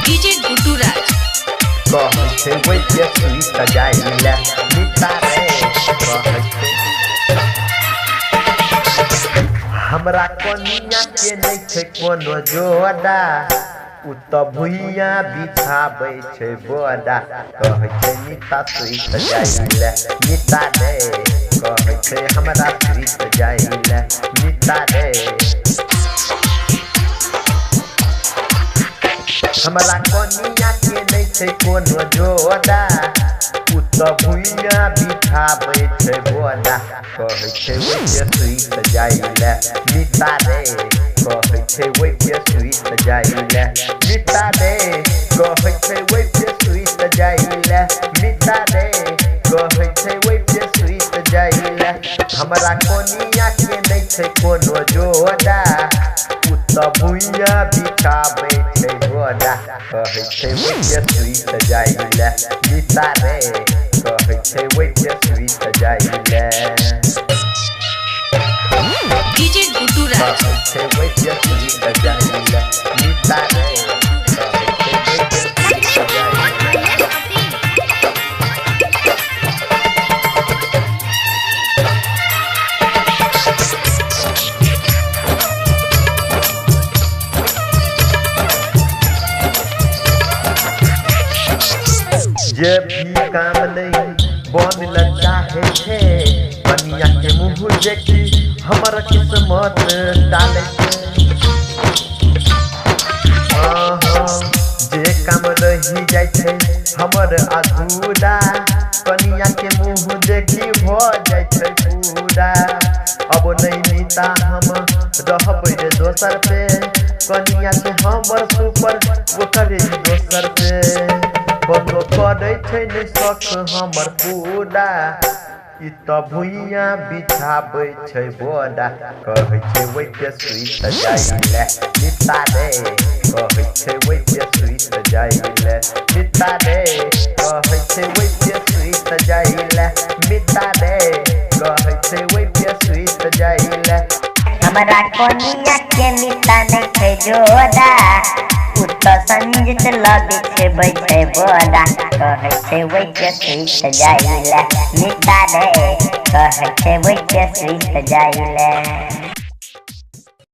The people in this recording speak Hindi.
डीजे गुड्डू राज कहते वैसे सुई सजाइला मिता रे कहते हमरा कनिया के नहीं छे कोनो जोड़ा उ त भुइया बिछाबै छै बोड़ा कहै छै मिता सुई सजाइला मिता रे कहै छै हमरा सुई सजाइला मिता रे हमरा कनिया के नहीं छे कोनो जोड़ा उ त भुइया बिछाबै छै बोड़ा कहै छै वैसे सुई सजाइला मिता रे कहै छै वैसे सुई सजाइला मिता रे कहै छै वैसे सुई सजाइला मिता रे कहै छै वैसे सुई सजाइला हमरा कनिया के नहीं छे कोनो जोड़ा उ त भुइया बिछाबै छै बोड़ा कहै छै वैसे सुई सजाइला मिता रे कहै छै वैसे सुई सजाइला डीजे गुड्डू राज कहै छै वैसे सुई सजाइला मिता रे कहै छै वैसे सुई सजाइला जे भी काम नहीं बनल चाहे छे कनिया के मुँह देखी हमर किस्मत डाले छे जे काम रही जाय छे हमर अधूरा कनिया के मुँह देखी भ जाय छे पूरा अब नहीं मिता हम रहबै रे दोसर पे कनिया के हमर सुपर ओकर दोसर पे बंदो करे छै नै शक हमर पूरा इ त भुइया बिछाबै छै बोड़ा कहै छै वैसे सुई सजाइला मिता रे कहै छै वैसे सुई सजाइला मिता रे कहै छै वैसे सुई सजाइला मिता रे कहै छै वैसे सुई सजाइला हमरा कनिया के मिता नहीं छै जोड़ा उ त संजित लगे छै बैठे बोड़ा कहै छै वैसे सुई सजाइला मिता रे कहै छै वैसे सुई सजाइला।